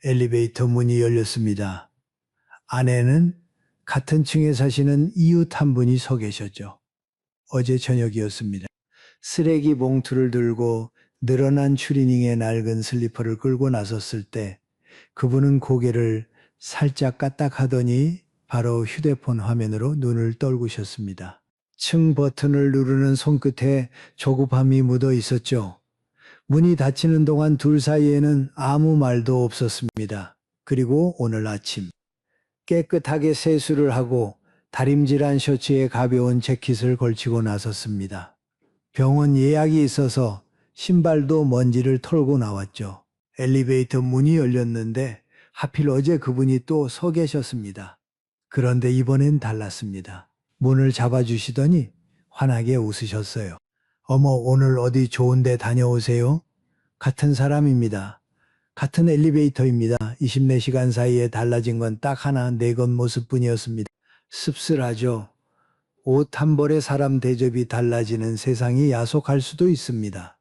엘리베이터 문이 열렸습니다. 안에는 같은 층에 사시는 이웃 한 분이 서 계셨죠. 어제 저녁이었습니다. 쓰레기 봉투를 들고 늘어난 추리닝의 낡은 슬리퍼를 끌고 나섰을 때 그분은 고개를 살짝 까딱하더니 바로 휴대폰 화면으로 눈을 떨구셨습니다. 층 버튼을 누르는 손끝에 조급함이 묻어 있었죠. 문이 닫히는 동안 둘 사이에는 아무 말도 없었습니다. 그리고 오늘 아침 깨끗하게 세수를 하고 다림질한 셔츠에 가벼운 재킷을 걸치고 나섰습니다. 병원 예약이 있어서 신발도 먼지를 털고 나왔죠. 엘리베이터 문이 열렸는데 하필 어제 그분이 또 서 계셨습니다. 그런데 이번엔 달랐습니다. 문을 잡아주시더니 환하게 웃으셨어요. 어머, 오늘 어디 좋은 데 다녀오세요? 같은 사람입니다. 같은 엘리베이터입니다. 24시간 사이에 달라진 건 딱 하나, 내 겉모습뿐이었습니다. 씁쓸하죠. 옷 한 벌에 사람 대접이 달라지는 세상이 야속할 수도 있습니다.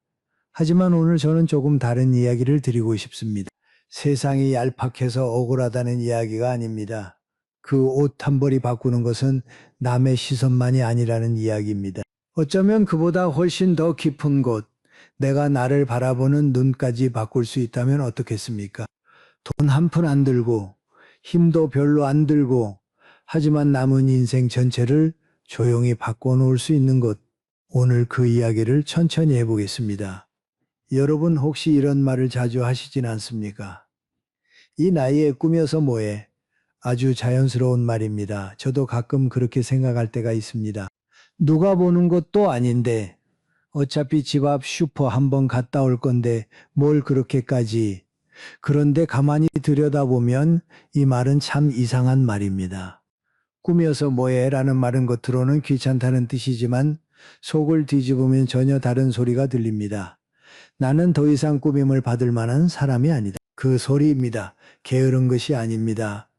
하지만 오늘 저는 조금 다른 이야기를 드리고 싶습니다. 세상이 얄팍해서 억울하다는 이야기가 아닙니다. 그 옷 한 벌이 바꾸는 것은 남의 시선만이 아니라는 이야기입니다. 어쩌면 그보다 훨씬 더 깊은 곳, 내가 나를 바라보는 눈까지 바꿀 수 있다면 어떻겠습니까? 돈 한 푼 안 들고, 힘도 별로 안 들고, 하지만 남은 인생 전체를 조용히 바꿔놓을 수 있는 것. 오늘 그 이야기를 천천히 해보겠습니다. 여러분 혹시 이런 말을 자주 하시진 않습니까? 이 나이에 꾸며서 뭐해? 아주 자연스러운 말입니다. 저도 가끔 그렇게 생각할 때가 있습니다. 누가 보는 것도 아닌데 어차피 집 앞 슈퍼 한번 갔다 올 건데 뭘 그렇게까지. 그런데 가만히 들여다보면 이 말은 참 이상한 말입니다. 꾸며서 뭐해 라는 말은 겉으로는 귀찮다는 뜻이지만 속을 뒤집으면 전혀 다른 소리가 들립니다. 나는 더 이상 꾸밈을 받을 만한 사람이 아니다. 그 소리입니다. 게으른 것이 아닙니다.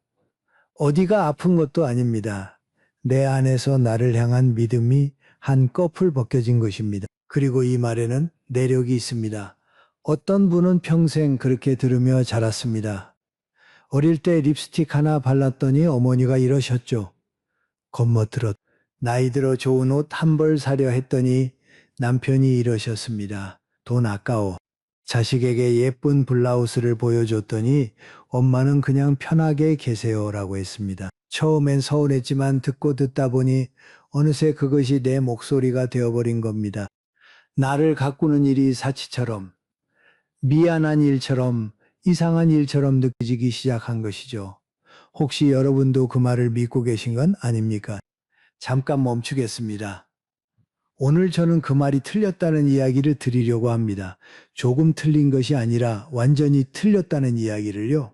어디가 아픈 것도 아닙니다. 내 안에서 나를 향한 믿음이 한꺼풀 벗겨진 것입니다. 그리고 이 말에는 내력이 있습니다. 어떤 분은 평생 그렇게 들으며 자랐습니다. 어릴 때 립스틱 하나 발랐더니 어머니가 이러셨죠. 겁먹들었. 나이 들어 좋은 옷 한 벌 사려 했더니 남편이 이러셨습니다. 돈 아까워. 자식에게 예쁜 블라우스를 보여줬더니 엄마는 그냥 편하게 계세요라고 했습니다. 처음엔 서운했지만 듣다 보니 어느새 그것이 내 목소리가 되어버린 겁니다. 나를 가꾸는 일이 사치처럼, 미안한 일처럼, 이상한 일처럼 느껴지기 시작한 것이죠. 혹시 여러분도 그 말을 믿고 계신 건 아닙니까? 잠깐 멈추겠습니다. 오늘 저는 그 말이 틀렸다는 이야기를 드리려고 합니다. 조금 틀린 것이 아니라 완전히 틀렸다는 이야기를요.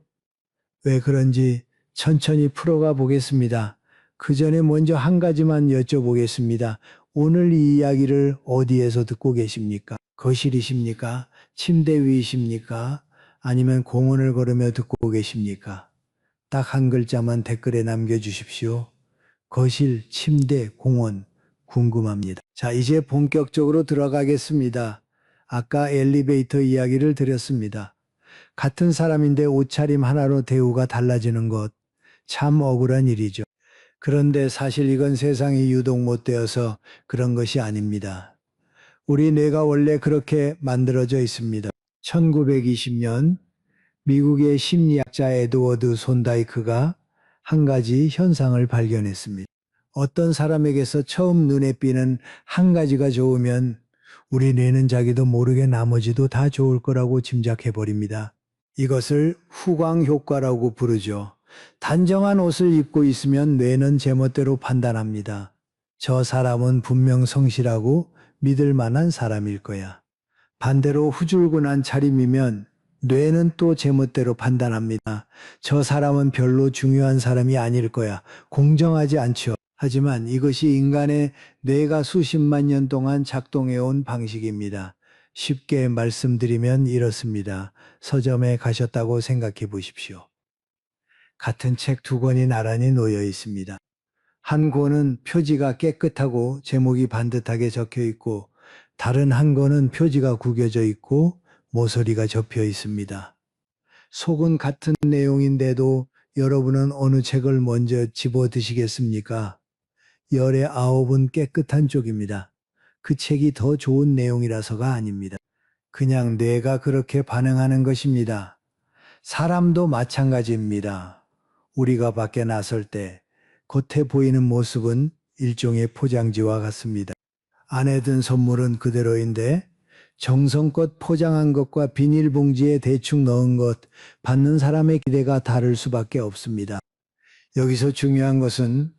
왜 그런지 천천히 풀어가 보겠습니다. 그 전에 먼저 한 가지만 여쭤보겠습니다. 오늘 이 이야기를 어디에서 듣고 계십니까? 거실이십니까? 침대 위이십니까? 아니면 공원을 걸으며 듣고 계십니까? 딱 한 글자만 댓글에 남겨주십시오. 거실, 침대, 공원 궁금합니다. 자, 이제 본격적으로 들어가겠습니다. 아까 엘리베이터 이야기를 드렸습니다. 같은 사람인데 옷차림 하나로 대우가 달라지는 것, 참 억울한 일이죠. 그런데 사실 이건 세상이 유독 못되어서 그런 것이 아닙니다. 우리 뇌가 원래 그렇게 만들어져 있습니다. 1920년 미국의 심리학자 에드워드 손다이크가 한 가지 현상을 발견했습니다. 어떤 사람에게서 처음 눈에 띄는 한 가지가 좋으면 우리 뇌는 자기도 모르게 나머지도 다 좋을 거라고 짐작해버립니다. 이것을 후광 효과라고 부르죠. 단정한 옷을 입고 있으면 뇌는 제멋대로 판단합니다. 저 사람은 분명 성실하고 믿을 만한 사람일 거야. 반대로 후줄근한 차림이면 뇌는 또 제멋대로 판단합니다. 저 사람은 별로 중요한 사람이 아닐 거야. 공정하지 않죠. 하지만 이것이 인간의 뇌가 수십만 년 동안 작동해온 방식입니다. 쉽게 말씀드리면 이렇습니다. 서점에 가셨다고 생각해 보십시오. 같은 책 두 권이 나란히 놓여 있습니다. 한 권은 표지가 깨끗하고 제목이 반듯하게 적혀 있고 다른 한 권은 표지가 구겨져 있고 모서리가 접혀 있습니다. 속은 같은 내용인데도 여러분은 어느 책을 먼저 집어 드시겠습니까? 열의 9은 깨끗한 쪽입니다. 그 책이 더 좋은 내용이라서가 아닙니다. 그냥 뇌가 그렇게 반응하는 것입니다. 사람도 마찬가지입니다. 우리가 밖에 나설 때 겉에 보이는 모습은 일종의 포장지와 같습니다. 안에 든 선물은 그대로인데 정성껏 포장한 것과 비닐봉지에 대충 넣은 것, 받는 사람의 기대가 다를 수밖에 없습니다. 여기서 중요한 것은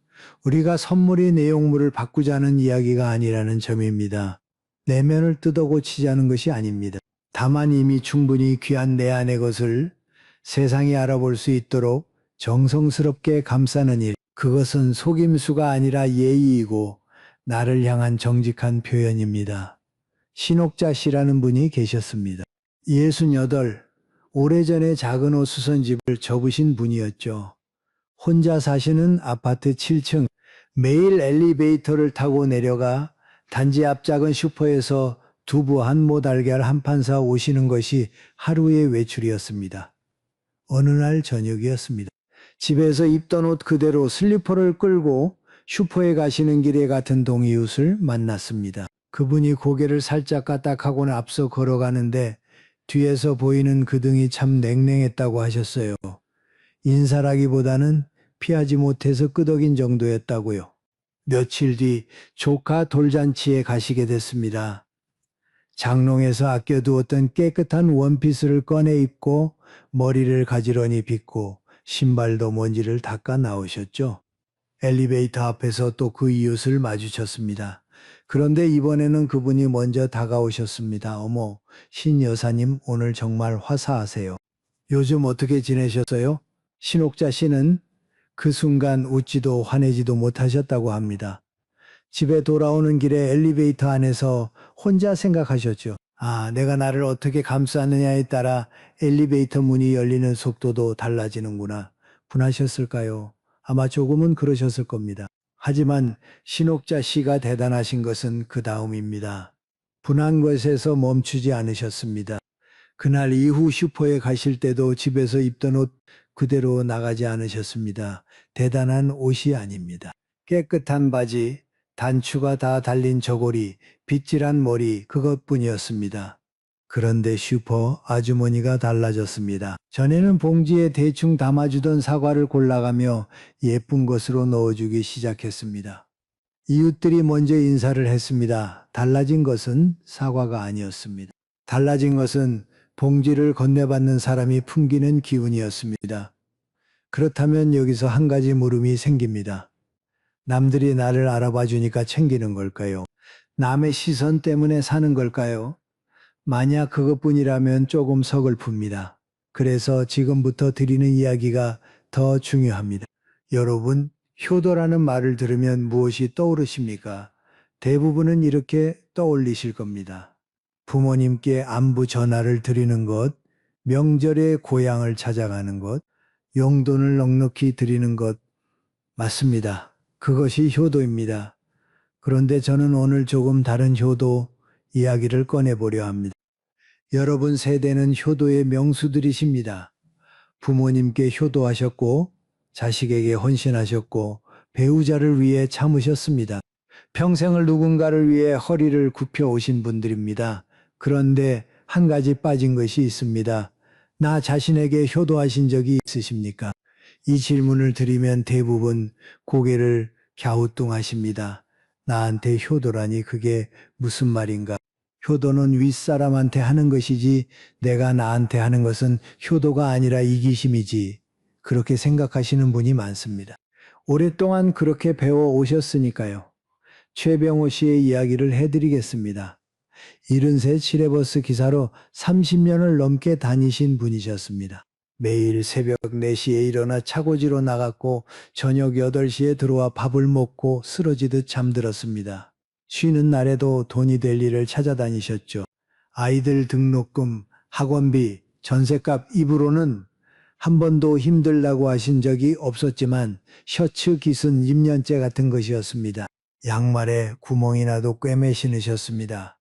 우리가 선물의 내용물을 바꾸자는 이야기가 아니라는 점입니다. 내면을 뜯어 고치자는 것이 아닙니다. 다만 이미 충분히 귀한 내 안의 것을 세상이 알아볼 수 있도록 정성스럽게 감싸는 일. 그것은 속임수가 아니라 예의이고 나를 향한 정직한 표현입니다. 신옥자 씨라는 분이 계셨습니다. 68, 오래전에 작은 옷 수선집을 접으신 분이었죠. 혼자 사시는 아파트 7층, 매일 엘리베이터를 타고 내려가 단지 앞 작은 슈퍼에서 두부 한 모 달걀 한 판 사 오시는 것이 하루의 외출이었습니다. 어느 날 저녁이었습니다. 집에서 입던 옷 그대로 슬리퍼를 끌고 슈퍼에 가시는 길에 같은 동이웃을 만났습니다. 그분이 고개를 살짝 까딱하고는 앞서 걸어가는데 뒤에서 보이는 그 등이 참 냉랭했다고 하셨어요. 인사라기보다는 피하지 못해서 끄덕인 정도였다고요. 며칠 뒤 조카 돌잔치에 가시게 됐습니다. 장롱에서 아껴두었던 깨끗한 원피스를 꺼내 입고 머리를 가지런히 빗고 신발도 먼지를 닦아 나오셨죠. 엘리베이터 앞에서 또 그 이웃을 마주쳤습니다. 그런데 이번에는 그분이 먼저 다가오셨습니다. 어머, 신 여사님 오늘 정말 화사하세요. 요즘 어떻게 지내셨어요? 신옥자 씨는 그 순간 웃지도 화내지도 못하셨다고 합니다. 집에 돌아오는 길에 엘리베이터 안에서 혼자 생각하셨죠. 아, 내가 나를 어떻게 감싸느냐에 따라 엘리베이터 문이 열리는 속도도 달라지는구나. 분하셨을까요? 아마 조금은 그러셨을 겁니다. 하지만 신옥자 씨가 대단하신 것은 그 다음입니다. 분한 것에서 멈추지 않으셨습니다. 그날 이후 슈퍼에 가실 때도 집에서 입던 옷 그대로 나가지 않으셨습니다. 대단한 옷이 아닙니다. 깨끗한 바지, 단추가 다 달린 저고리, 빗질한 머리 그것뿐이었습니다. 그런데 슈퍼 아주머니가 달라졌습니다. 전에는 봉지에 대충 담아주던 사과를 골라가며 예쁜 것으로 넣어주기 시작했습니다. 이웃들이 먼저 인사를 했습니다. 달라진 것은 사과가 아니었습니다. 달라진 것은 봉지를 건네받는 사람이 풍기는 기운이었습니다. 그렇다면 여기서 한 가지 물음이 생깁니다. 남들이 나를 알아봐 주니까 챙기는 걸까요? 남의 시선 때문에 사는 걸까요? 만약 그것뿐이라면 조금 서글픕니다. 그래서 지금부터 드리는 이야기가 더 중요합니다. 여러분, 효도라는 말을 들으면 무엇이 떠오르십니까? 대부분은 이렇게 떠올리실 겁니다. 부모님께 안부 전화를 드리는 것, 명절에 고향을 찾아가는 것, 용돈을 넉넉히 드리는 것, 맞습니다. 그것이 효도입니다. 그런데 저는 오늘 조금 다른 효도 이야기를 꺼내보려 합니다. 여러분 세대는 효도의 명수들이십니다. 부모님께 효도하셨고, 자식에게 헌신하셨고, 배우자를 위해 참으셨습니다. 평생을 누군가를 위해 허리를 굽혀 오신 분들입니다. 그런데 한 가지 빠진 것이 있습니다. 나 자신에게 효도하신 적이 있으십니까? 이 질문을 드리면 대부분 고개를 갸우뚱하십니다. 나한테 효도라니 그게 무슨 말인가? 효도는 윗사람한테 하는 것이지 내가 나한테 하는 것은 효도가 아니라 이기심이지. 그렇게 생각하시는 분이 많습니다. 오랫동안 그렇게 배워 오셨으니까요. 최병호 씨의 이야기를 해드리겠습니다. 73 시내버스 기사로 30년을 넘게 다니신 분이셨습니다. 매일 새벽 4시에 일어나 차고지로 나갔고 저녁 8시에 들어와 밥을 먹고 쓰러지듯 잠들었습니다. 쉬는 날에도 돈이 될 일을 찾아다니셨죠. 아이들 등록금, 학원비, 전셋값 입으로는 한 번도 힘들다고 하신 적이 없었지만 셔츠 깃은 입년째 같은 것이었습니다. 양말에 구멍이 나도 꿰매 신으셨습니다.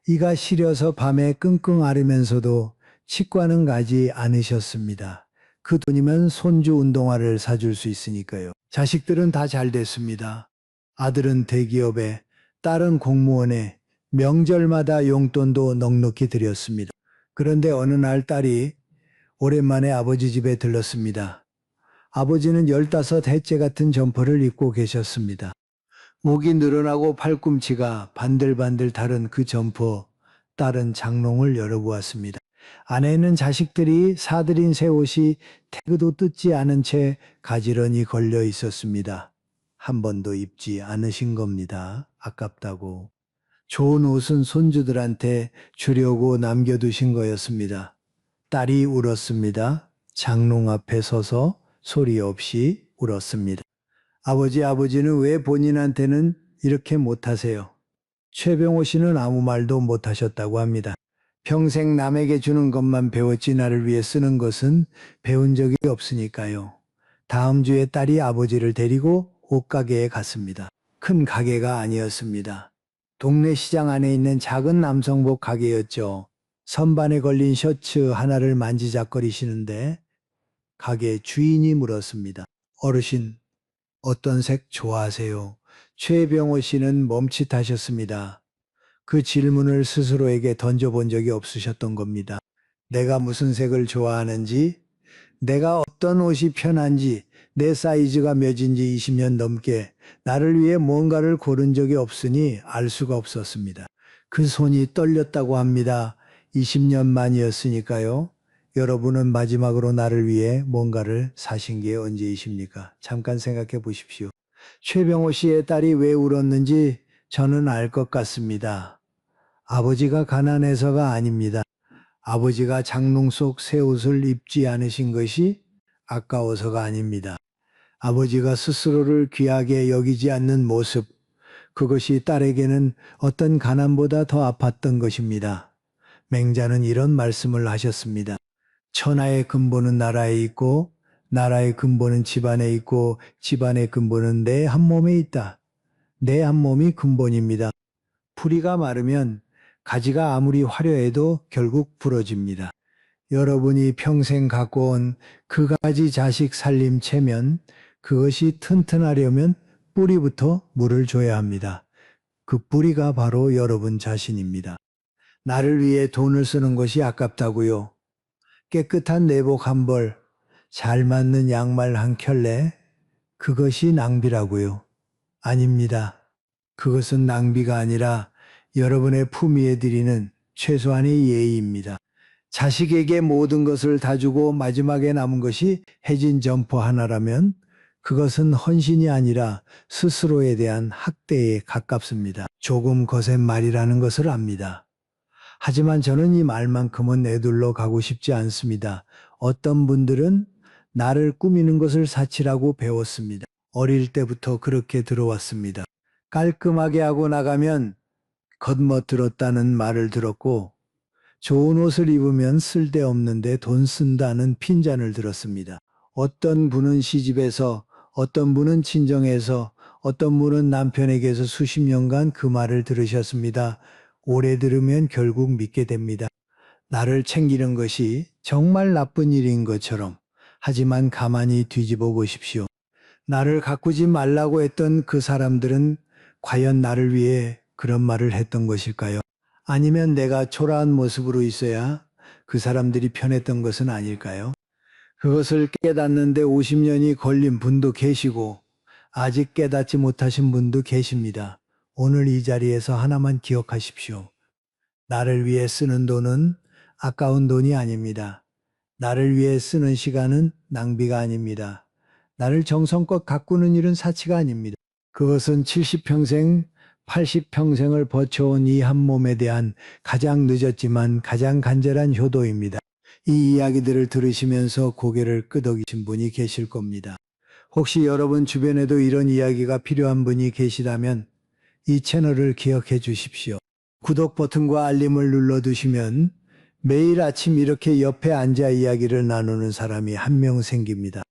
이가 시려서 밤에 끙끙 앓으면서도 치과는 가지 않으셨습니다. 그 돈이면 손주 운동화를 사줄 수 있으니까요. 자식들은 다 잘 됐습니다. 아들은 대기업에, 딸은 공무원에 명절마다 용돈도 넉넉히 드렸습니다. 그런데 어느 날 딸이 오랜만에 아버지 집에 들렀습니다. 아버지는 15해째 같은 점퍼를 입고 계셨습니다. 목이 늘어나고 팔꿈치가 반들반들 다른 그 점퍼, 딸은 장롱을 열어보았습니다. 안에는 자식들이 사들인 새 옷이 태그도 뜯지 않은 채 가지런히 걸려 있었습니다. 한 번도 입지 않으신 겁니다. 아깝다고. 좋은 옷은 손주들한테 주려고 남겨두신 거였습니다. 딸이 울었습니다. 장롱 앞에 서서 소리 없이 울었습니다. 아버지는 왜 본인한테는 이렇게 못하세요? 최병호 씨는 아무 말도 못하셨다고 합니다. 평생 남에게 주는 것만 배웠지 나를 위해 쓰는 것은 배운 적이 없으니까요. 다음 주에 딸이 아버지를 데리고 옷가게에 갔습니다. 큰 가게가 아니었습니다. 동네 시장 안에 있는 작은 남성복 가게였죠. 선반에 걸린 셔츠 하나를 만지작거리시는데 가게 주인이 물었습니다. 어르신, 어떤 색 좋아하세요? 최병호 씨는 멈칫하셨습니다. 그 질문을 스스로에게 던져본 적이 없으셨던 겁니다. 내가 무슨 색을 좋아하는지, 내가 어떤 옷이 편한지, 내 사이즈가 몇인지 20년 넘게 나를 위해 뭔가를 고른 적이 없으니 알 수가 없었습니다. 그 손이 떨렸다고 합니다. 20년 만이었으니까요. 여러분은 마지막으로 나를 위해 뭔가를 사신 게 언제이십니까? 잠깐 생각해 보십시오. 최병호 씨의 딸이 왜 울었는지 저는 알 것 같습니다. 아버지가 가난해서가 아닙니다. 아버지가 장롱 속 새 옷을 입지 않으신 것이 아까워서가 아닙니다. 아버지가 스스로를 귀하게 여기지 않는 모습, 그것이 딸에게는 어떤 가난보다 더 아팠던 것입니다. 맹자는 이런 말씀을 하셨습니다. 천하의 근본은 나라에 있고 나라의 근본은 집안에 있고 집안의 근본은 내 한 몸에 있다. 내 한 몸이 근본입니다. 풀이가 마르면 가지가 아무리 화려해도 결국 부러집니다. 여러분이 평생 갖고 온 그 가지 자식 살림 체면, 그것이 튼튼하려면 뿌리부터 물을 줘야 합니다. 그 뿌리가 바로 여러분 자신입니다. 나를 위해 돈을 쓰는 것이 아깝다고요. 깨끗한 내복 한 벌, 잘 맞는 양말 한 켤레, 그것이 낭비라고요. 아닙니다. 그것은 낭비가 아니라 여러분의 품위에 드리는 최소한의 예의입니다. 자식에게 모든 것을 다 주고 마지막에 남은 것이 해진 점퍼 하나라면 그것은 헌신이 아니라 스스로에 대한 학대에 가깝습니다. 조금 거센 말이라는 것을 압니다. 하지만 저는 이 말만큼은 내둘러 가고 싶지 않습니다. 어떤 분들은 나를 꾸미는 것을 사치라고 배웠습니다. 어릴 때부터 그렇게 들어왔습니다. 깔끔하게 하고 나가면 겉멋들었다는 말을 들었고 좋은 옷을 입으면 쓸데없는데 돈 쓴다는 핀잔을 들었습니다. 어떤 분은 시집에서, 어떤 분은 친정에서, 어떤 분은 남편에게서 수십 년간 그 말을 들으셨습니다. 오래 들으면 결국 믿게 됩니다. 나를 챙기는 것이 정말 나쁜 일인 것처럼. 하지만 가만히 뒤집어 보십시오. 나를 가꾸지 말라고 했던 그 사람들은 과연 나를 위해 그런 말을 했던 것일까요? 아니면 내가 초라한 모습으로 있어야 그 사람들이 편했던 것은 아닐까요? 그것을 깨닫는데 50년이 걸린 분도 계시고 아직 깨닫지 못하신 분도 계십니다. 오늘 이 자리에서 하나만 기억하십시오. 나를 위해 쓰는 돈은 아까운 돈이 아닙니다. 나를 위해 쓰는 시간은 낭비가 아닙니다. 나를 정성껏 가꾸는 일은 사치가 아닙니다. 그것은 70평생, 80평생을 버텨온 이 한 몸에 대한 가장 늦었지만 가장 간절한 효도입니다. 이 이야기들을 들으시면서 고개를 끄덕이신 분이 계실 겁니다. 혹시 여러분 주변에도 이런 이야기가 필요한 분이 계시다면 이 채널을 기억해 주십시오. 구독 버튼과 알림을 눌러두시면 매일 아침 이렇게 옆에 앉아 이야기를 나누는 사람이 한 명 생깁니다.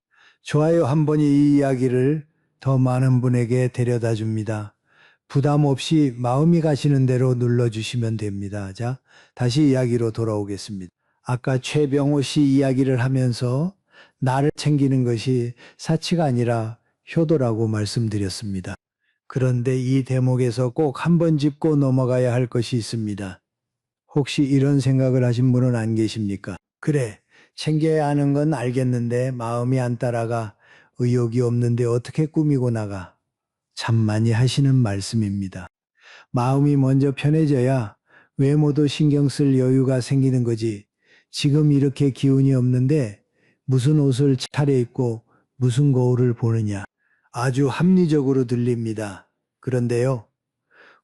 좋아요 한 번이 이 이야기를 더 많은 분에게 데려다 줍니다. 부담 없이 마음이 가시는 대로 눌러주시면 됩니다. 자, 다시 이야기로 돌아오겠습니다. 아까 최병호 씨 이야기를 하면서 나를 챙기는 것이 사치가 아니라 효도라고 말씀드렸습니다. 그런데 이 대목에서 꼭 한 번 짚고 넘어가야 할 것이 있습니다. 혹시 이런 생각을 하신 분은 안 계십니까? 그래, 챙겨야 하는 건 알겠는데 마음이 안 따라가, 의욕이 없는데 어떻게 꾸미고 나가? 참 많이 하시는 말씀입니다. 마음이 먼저 편해져야 외모도 신경 쓸 여유가 생기는 거지. 지금 이렇게 기운이 없는데 무슨 옷을 차려입고 무슨 거울을 보느냐. 아주 합리적으로 들립니다. 그런데요,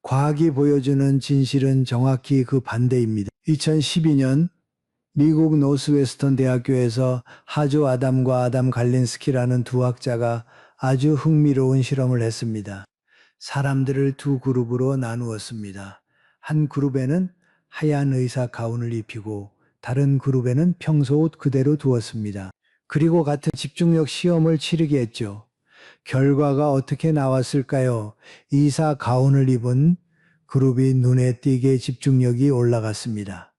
과학이 보여주는 진실은 정확히 그 반대입니다. 2012년 미국 노스웨스턴 대학교에서 하조 아담과 아담 갈린스키라는 두 학자가 아주 흥미로운 실험을 했습니다. 사람들을 두 그룹으로 나누었습니다. 한 그룹에는 하얀 의사 가운을 입히고 다른 그룹에는 평소 옷 그대로 두었습니다. 그리고 같은 집중력 시험을 치르게 했죠. 결과가 어떻게 나왔을까요? 의사 가운을 입은 그룹이 눈에 띄게 집중력이 올라갔습니다.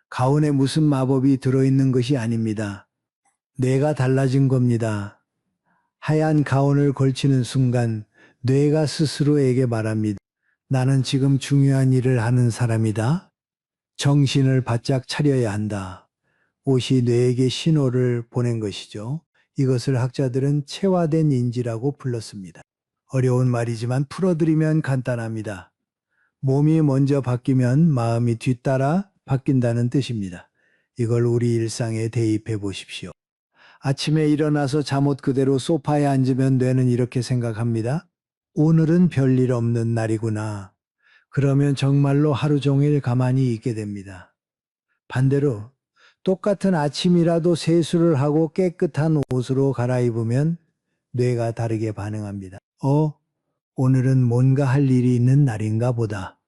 가운에 무슨 마법이 들어있는 것이 아닙니다. 뇌가 달라진 겁니다. 하얀 가운을 걸치는 순간 뇌가 스스로에게 말합니다. 나는 지금 중요한 일을 하는 사람이다. 정신을 바짝 차려야 한다. 옷이 뇌에게 신호를 보낸 것이죠. 이것을 학자들은 체화된 인지라고 불렀습니다. 어려운 말이지만 풀어드리면 간단합니다. 몸이 먼저 바뀌면 마음이 뒤따라 바뀐다는 뜻입니다. 이걸 우리 일상에 대입해 보십시오. 아침에 일어나서 잠옷 그대로 소파에 앉으면 뇌는 이렇게 생각합니다. 오늘은 별일 없는 날이구나. 그러면 정말로 하루 종일 가만히 있게 됩니다. 반대로 똑같은 아침이라도 세수를 하고 깨끗한 옷으로 갈아입으면 뇌가 다르게 반응합니다. 오늘은 뭔가 할 일이 있는 날인가 보다.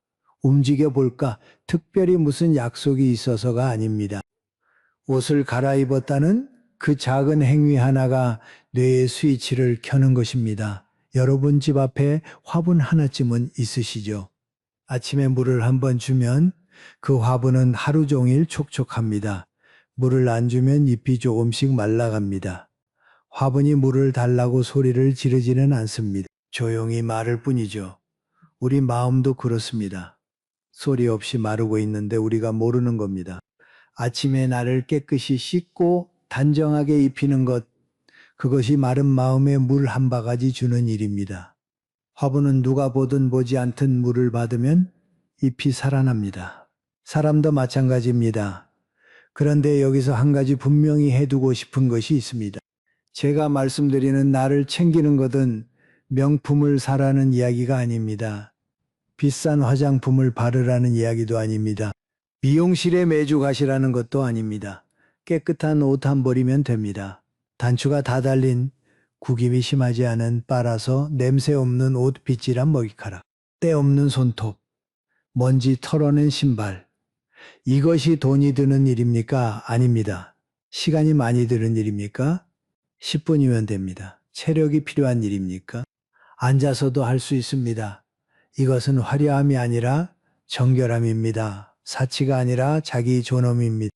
움직여 볼까? 특별히 무슨 약속이 있어서가 아닙니다. 옷을 갈아입었다는 그 작은 행위 하나가 뇌의 스위치를 켜는 것입니다. 여러분 집 앞에 화분 하나쯤은 있으시죠? 아침에 물을 한번 주면 그 화분은 하루 종일 촉촉합니다. 물을 안 주면 잎이 조금씩 말라갑니다. 화분이 물을 달라고 소리를 지르지는 않습니다. 조용히 마를 뿐이죠. 우리 마음도 그렇습니다. 소리 없이 마르고 있는데 우리가 모르는 겁니다. 아침에 나를 깨끗이 씻고 단정하게 입히는 것, 그것이 마른 마음에 물 한 바가지 주는 일입니다. 화분은 누가 보든 보지 않든 물을 받으면 잎이 살아납니다. 사람도 마찬가지입니다. 그런데 여기서 한 가지 분명히 해두고 싶은 것이 있습니다. 제가 말씀드리는 나를 챙기는 것은 명품을 사라는 이야기가 아닙니다. 비싼 화장품을 바르라는 이야기도 아닙니다. 미용실에 매주 가시라는 것도 아닙니다. 깨끗한 옷 한 벌이면 됩니다. 단추가 다 달린 구김이 심하지 않은 빨아서 냄새 없는 옷 빗질한 머리카락, 때 없는 손톱, 먼지 털어낸 신발. 이것이 돈이 드는 일입니까? 아닙니다. 시간이 많이 드는 일입니까? 10분이면 됩니다. 체력이 필요한 일입니까? 앉아서도 할 수 있습니다. 이것은 화려함이 아니라 정결함입니다. 사치가 아니라 자기 존엄입니다.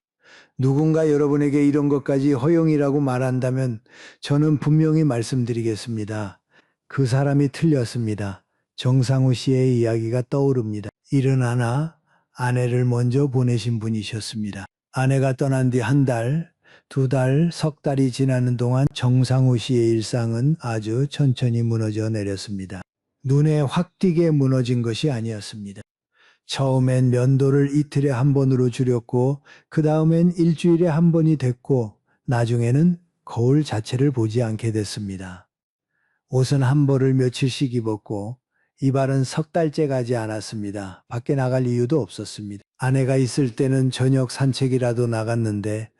누군가 여러분에게 이런 것까지 허용이라고 말한다면 저는 분명히 말씀드리겠습니다. 그 사람이 틀렸습니다. 정상우 씨의 이야기가 떠오릅니다. 일은 하나 아내를 먼저 보내신 분이셨습니다. 아내가 떠난 뒤 한 달, 두 달, 석 달이 지나는 동안 정상우 씨의 일상은 아주 천천히 무너져 내렸습니다. 눈에 확 띄게 무너진 것이 아니었습니다. 처음엔 면도를 이틀에 한 번으로 줄였고 그 다음엔 일주일에 한 번이 됐고 나중에는 거울 자체를 보지 않게 됐습니다. 옷은 한 벌을 며칠씩 입었고 이발은 석 달째 가지 않았습니다. 밖에 나갈 이유도 없었습니다. 아내가 있을 때는 저녁 산책이라도 나갔는데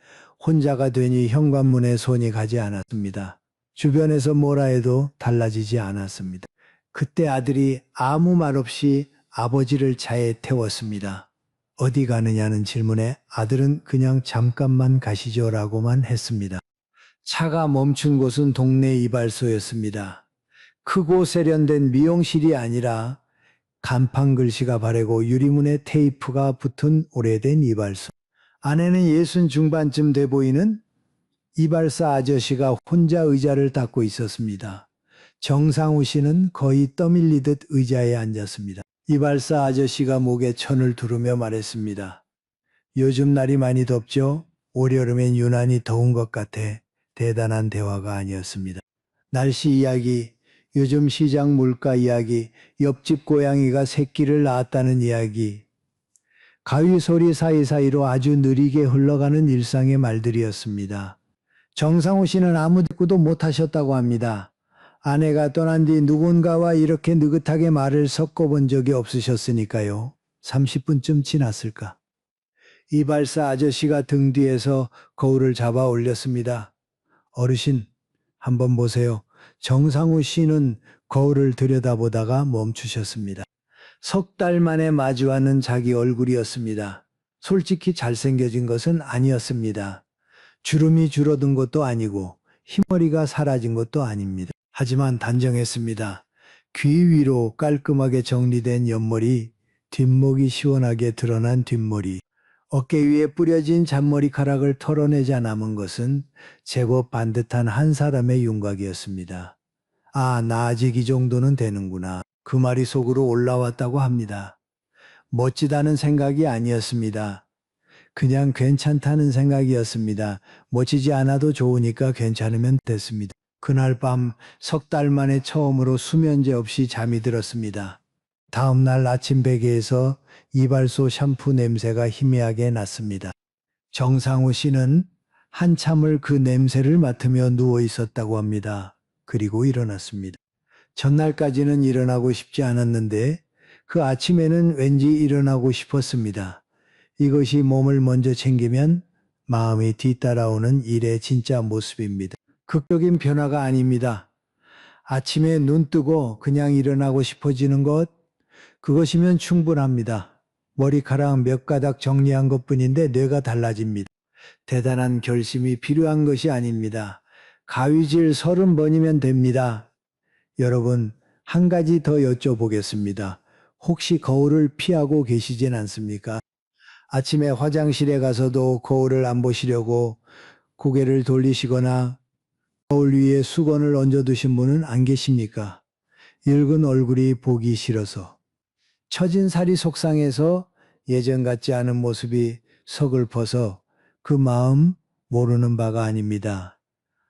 혼자가 되니 현관문에 손이 가지 않았습니다. 주변에서 뭐라 해도 달라지지 않았습니다. 그때 아들이 아무 말 없이 아버지를 차에 태웠습니다. 어디 가느냐는 질문에 아들은 그냥 잠깐만 가시죠라고만 했습니다. 차가 멈춘 곳은 동네 이발소였습니다. 크고 세련된 미용실이 아니라 간판 글씨가 바래고 유리문에 테이프가 붙은 오래된 이발소. 아내는 60 중반쯤 돼 보이는 이발사 아저씨가 혼자 의자를 닦고 있었습니다. 정상우 씨는 거의 떠밀리듯 의자에 앉았습니다. 이발사 아저씨가 목에 천을 두르며 말했습니다. 요즘 날이 많이 덥죠? 올여름엔 유난히 더운 것 같아. 대단한 대화가 아니었습니다. 날씨 이야기, 요즘 시장 물가 이야기, 옆집 고양이가 새끼를 낳았다는 이야기, 가위 소리 사이사이로 아주 느리게 흘러가는 일상의 말들이었습니다. 정상우 씨는 아무 대꾸도 못하셨다고 합니다. 아내가 떠난 뒤 누군가와 이렇게 느긋하게 말을 섞어본 적이 없으셨으니까요. 30분쯤 지났을까. 이발사 아저씨가 등 뒤에서 거울을 잡아 올렸습니다. 어르신, 한번 보세요. 정상우 씨는 거울을 들여다보다가 멈추셨습니다. 석 달 만에 마주하는 자기 얼굴이었습니다. 솔직히 잘생겨진 것은 아니었습니다. 주름이 줄어든 것도 아니고 흰머리가 사라진 것도 아닙니다. 하지만 단정했습니다. 귀 위로 깔끔하게 정리된 옆머리, 뒷목이 시원하게 드러난 뒷머리, 어깨 위에 뿌려진 잔머리카락을 털어내자 남은 것은 제법 반듯한 한 사람의 윤곽이었습니다. 아, 나 아직 이 정도는 되는구나. 그 말이 속으로 올라왔다고 합니다. 멋지다는 생각이 아니었습니다. 그냥 괜찮다는 생각이었습니다. 멋지지 않아도 좋으니까 괜찮으면 됐습니다. 그날 밤 석 달 만에 처음으로 수면제 없이 잠이 들었습니다. 다음 날 아침 베개에서 이발소 샴푸 냄새가 희미하게 났습니다. 정상우 씨는 한참을 그 냄새를 맡으며 누워 있었다고 합니다. 그리고 일어났습니다. 전날까지는 일어나고 싶지 않았는데 그 아침에는 왠지 일어나고 싶었습니다. 이것이 몸을 먼저 챙기면 마음이 뒤따라오는 일의 진짜 모습입니다. 극적인 변화가 아닙니다. 아침에 눈 뜨고 그냥 일어나고 싶어지는 것, 그것이면 충분합니다. 머리카락 몇 가닥 정리한 것뿐인데 뇌가 달라집니다. 대단한 결심이 필요한 것이 아닙니다. 가위질 30번이면 됩니다. 여러분, 한 가지 더 여쭤보겠습니다. 혹시 거울을 피하고 계시진 않습니까? 아침에 화장실에 가서도 거울을 안 보시려고 고개를 돌리시거나 거울 위에 수건을 얹어두신 분은 안 계십니까? 읽은 얼굴이 보기 싫어서, 처진 살이 속상해서, 예전 같지 않은 모습이 서글퍼서 그 마음 모르는 바가 아닙니다.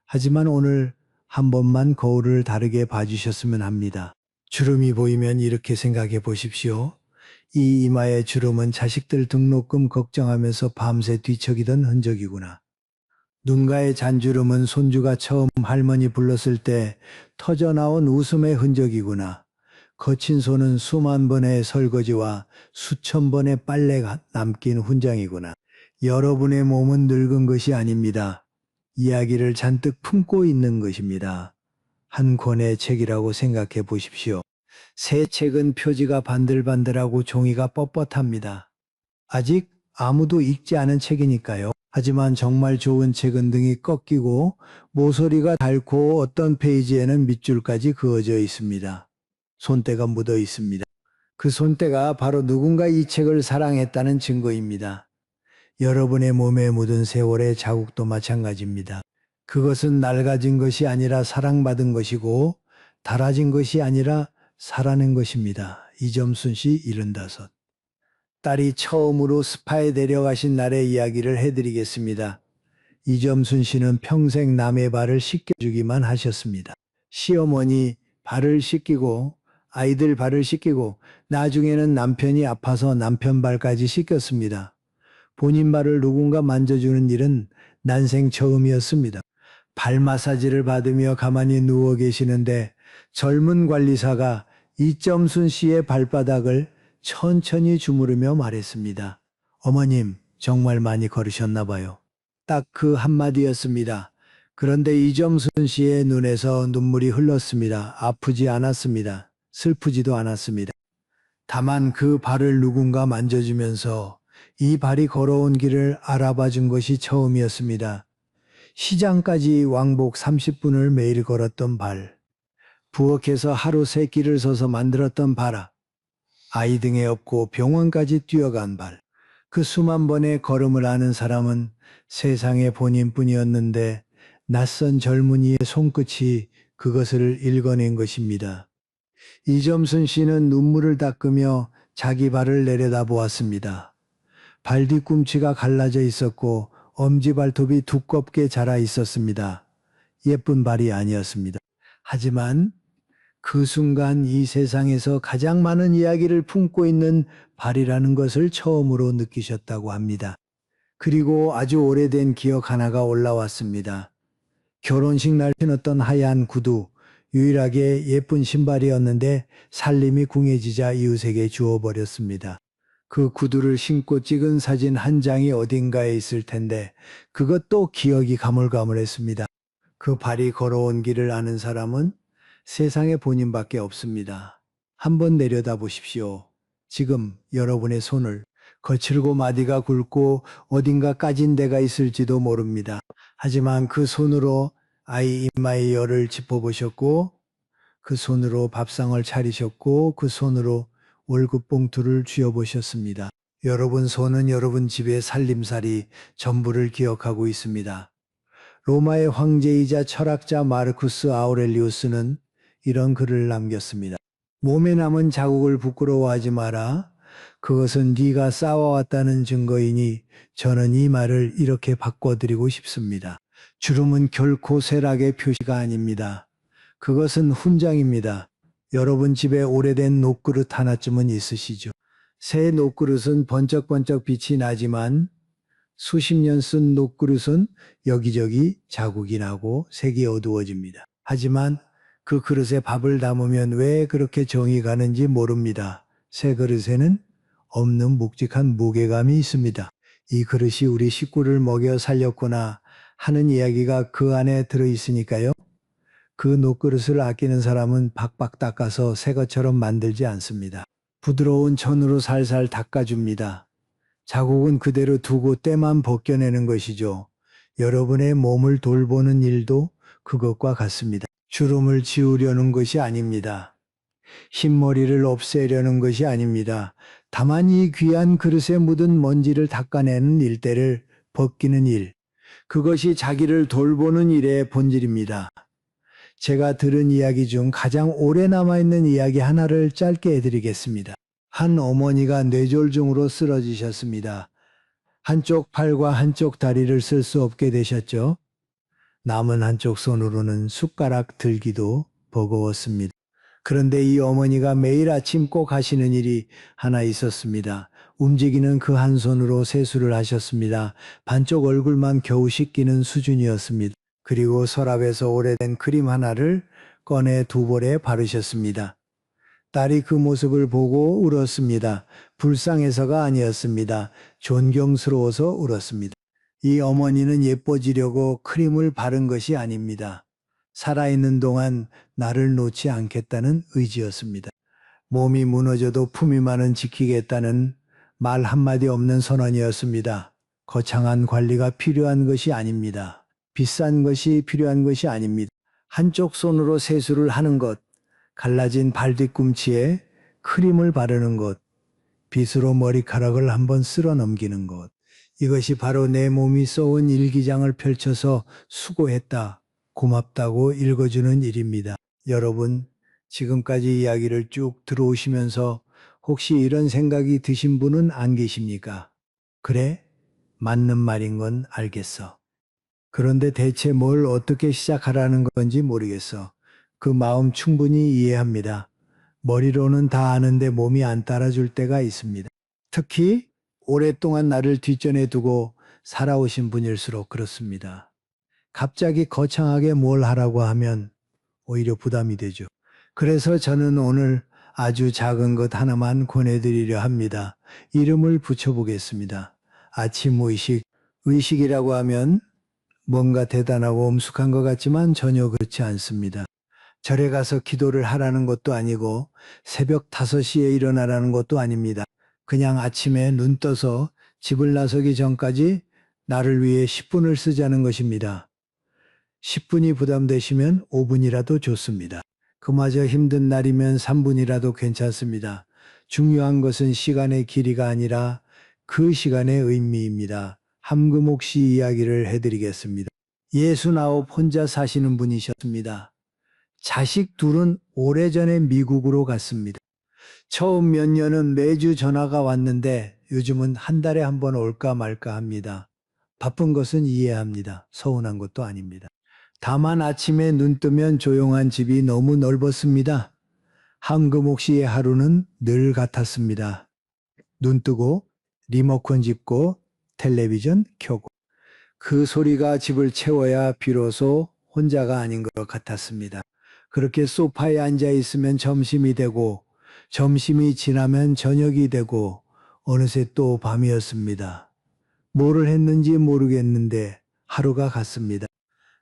하지만 오늘 한 번만 거울을 다르게 봐주셨으면 합니다. 주름이 보이면 이렇게 생각해 보십시오. 이 이마의 주름은 자식들 등록금 걱정하면서 밤새 뒤척이던 흔적이구나. 눈가의 잔주름은 손주가 처음 할머니 불렀을 때 터져나온 웃음의 흔적이구나. 거친 손은 수만 번의 설거지와 수천 번의 빨래가 남긴 훈장이구나. 여러분의 몸은 늙은 것이 아닙니다. 이야기를 잔뜩 품고 있는 것입니다. 한 권의 책이라고 생각해 보십시오. 새 책은 표지가 반들반들하고 종이가 뻣뻣합니다. 아직 아무도 읽지 않은 책이니까요. 하지만 정말 좋은 책은 등이 꺾이고 모서리가 닳고 어떤 페이지에는 밑줄까지 그어져 있습니다. 손때가 묻어 있습니다. 그 손때가 바로 누군가 이 책을 사랑했다는 증거입니다. 여러분의 몸에 묻은 세월의 자국도 마찬가지입니다. 그것은 낡아진 것이 아니라 사랑받은 것이고 닳아진 것이 아니라 살아낸 것입니다. 이점순 씨 75. 딸이 처음으로 스파에 데려가신 날의 이야기를 해드리겠습니다. 이점순 씨는 평생 남의 발을 씻겨주기만 하셨습니다. 시어머니 발을 씻기고 아이들 발을 씻기고 나중에는 남편이 아파서 남편 발까지 씻겼습니다. 본인 발을 누군가 만져주는 일은 난생 처음이었습니다. 발 마사지를 받으며 가만히 누워 계시는데 젊은 관리사가 이점순 씨의 발바닥을 천천히 주무르며 말했습니다. 어머님, 정말 많이 걸으셨나 봐요. 딱 그 한마디였습니다. 그런데 이점순 씨의 눈에서 눈물이 흘렀습니다. 아프지 않았습니다. 슬프지도 않았습니다. 다만 그 발을 누군가 만져주면서 이 발이 걸어온 길을 알아봐 준 것이 처음이었습니다. 시장까지 왕복 30분을 매일 걸었던 발, 부엌에서 하루 3끼를 서서 만들었던 발, 아이 등에 업고 병원까지 뛰어간 발, 그 수만 번의 걸음을 아는 사람은 세상의 본인뿐이었는데 낯선 젊은이의 손끝이 그것을 읽어낸 것입니다. 이점순 씨는 눈물을 닦으며 자기 발을 내려다보았습니다. 발 뒤꿈치가 갈라져 있었고 엄지발톱이 두껍게 자라 있었습니다. 예쁜 발이 아니었습니다. 하지만 그 순간 이 세상에서 가장 많은 이야기를 품고 있는 발이라는 것을 처음으로 느끼셨다고 합니다. 그리고 아주 오래된 기억 하나가 올라왔습니다. 결혼식 날 신었던 하얀 구두, 유일하게 예쁜 신발이었는데 살림이 궁해지자 이웃에게 주워버렸습니다. 그 구두를 신고 찍은 사진 한 장이 어딘가에 있을 텐데 그것도 기억이 가물가물했습니다. 그 발이 걸어온 길을 아는 사람은 세상에 본인밖에 없습니다. 한번 내려다 보십시오. 지금 여러분의 손을 거칠고 마디가 굵고 어딘가 까진 데가 있을지도 모릅니다. 하지만 그 손으로 아이 이마의 열을 짚어보셨고 그 손으로 밥상을 차리셨고 그 손으로 월급 봉투를 쥐어보셨습니다. 여러분 손은 여러분 집의 살림살이 전부를 기억하고 있습니다. 로마의 황제이자 철학자 마르쿠스 아우렐리우스는 이런 글을 남겼습니다. 몸에 남은 자국을 부끄러워하지 마라. 그것은 네가 쌓아왔다는 증거이니 저는 이 말을 이렇게 바꿔드리고 싶습니다. 주름은 결코 쇠락의 표시가 아닙니다. 그것은 훈장입니다. 여러분 집에 오래된 녹그릇 하나쯤은 있으시죠? 새 녹그릇은 번쩍번쩍 빛이 나지만 수십 년 쓴 녹그릇은 여기저기 자국이 나고 색이 어두워집니다. 하지만 그 그릇에 밥을 담으면 왜 그렇게 정이 가는지 모릅니다. 새 그릇에는 없는 묵직한 무게감이 있습니다. 이 그릇이 우리 식구를 먹여 살렸구나 하는 이야기가 그 안에 들어있으니까요. 그 녹그릇을 아끼는 사람은 박박 닦아서 새 것처럼 만들지 않습니다. 부드러운 천으로 살살 닦아줍니다. 자국은 그대로 두고 때만 벗겨내는 것이죠. 여러분의 몸을 돌보는 일도 그것과 같습니다. 주름을 지우려는 것이 아닙니다. 흰머리를 없애려는 것이 아닙니다. 다만 이 귀한 그릇에 묻은 먼지를 닦아내는 일대를 벗기는 일. 그것이 자기를 돌보는 일의 본질입니다. 제가 들은 이야기 중 가장 오래 남아있는 이야기 하나를 짧게 해드리겠습니다. 한 어머니가 뇌졸중으로 쓰러지셨습니다. 한쪽 팔과 한쪽 다리를 쓸 수 없게 되셨죠. 남은 한쪽 손으로는 숟가락 들기도 버거웠습니다. 그런데 이 어머니가 매일 아침 꼭 하시는 일이 하나 있었습니다. 움직이는 그 한 손으로 세수를 하셨습니다. 반쪽 얼굴만 겨우 씻기는 수준이었습니다. 그리고 서랍에서 오래된 크림 하나를 꺼내 두 볼에 바르셨습니다. 딸이 그 모습을 보고 울었습니다. 불쌍해서가 아니었습니다. 존경스러워서 울었습니다. 이 어머니는 예뻐지려고 크림을 바른 것이 아닙니다. 살아있는 동안 나를 놓지 않겠다는 의지였습니다. 몸이 무너져도 품위만은 지키겠다는 말 한마디 없는 선언이었습니다. 거창한 관리가 필요한 것이 아닙니다. 비싼 것이 필요한 것이 아닙니다. 한쪽 손으로 세수를 하는 것, 갈라진 발 뒤꿈치에 크림을 바르는 것, 빗으로 머리카락을 한번 쓸어 넘기는 것. 이것이 바로 내 몸이 써온 일기장을 펼쳐서 수고했다, 고맙다고 읽어주는 일입니다. 여러분, 지금까지 이야기를 쭉 들어오시면서 혹시 이런 생각이 드신 분은 안 계십니까? 그래? 맞는 말인 건 알겠어. 그런데 대체 뭘 어떻게 시작하라는 건지 모르겠어. 그 마음 충분히 이해합니다. 머리로는 다 아는데 몸이 안 따라줄 때가 있습니다. 특히 오랫동안 나를 뒷전에 두고 살아오신 분일수록 그렇습니다. 갑자기 거창하게 뭘 하라고 하면 오히려 부담이 되죠. 그래서 저는 오늘 아주 작은 것 하나만 권해드리려 합니다. 이름을 붙여보겠습니다. 아침 의식. 의식이라고 하면 뭔가 대단하고 엄숙한 것 같지만 전혀 그렇지 않습니다. 절에 가서 기도를 하라는 것도 아니고 새벽 5시에 일어나라는 것도 아닙니다. 그냥 아침에 눈 떠서 집을 나서기 전까지 나를 위해 10분을 쓰자는 것입니다. 10분이 부담되시면 5분이라도 좋습니다. 그마저 힘든 날이면 3분이라도 괜찮습니다. 중요한 것은 시간의 길이가 아니라 그 시간의 의미입니다. 함금옥 씨 이야기를 해드리겠습니다. 69 혼자 사시는 분이셨습니다. 자식 둘은 오래전에 미국으로 갔습니다. 처음 몇 년은 매주 전화가 왔는데 요즘은 한 달에 한 번 올까 말까 합니다. 바쁜 것은 이해합니다. 서운한 것도 아닙니다. 다만 아침에 눈 뜨면 조용한 집이 너무 넓었습니다. 함금옥 씨의 하루는 늘 같았습니다. 눈 뜨고 리모컨 짚고 텔레비전 켜고 그 소리가 집을 채워야 비로소 혼자가 아닌 것 같았습니다. 그렇게 소파에 앉아 있으면 점심이 되고 점심이 지나면 저녁이 되고 어느새 또 밤이었습니다. 뭐를 했는지 모르겠는데 하루가 갔습니다.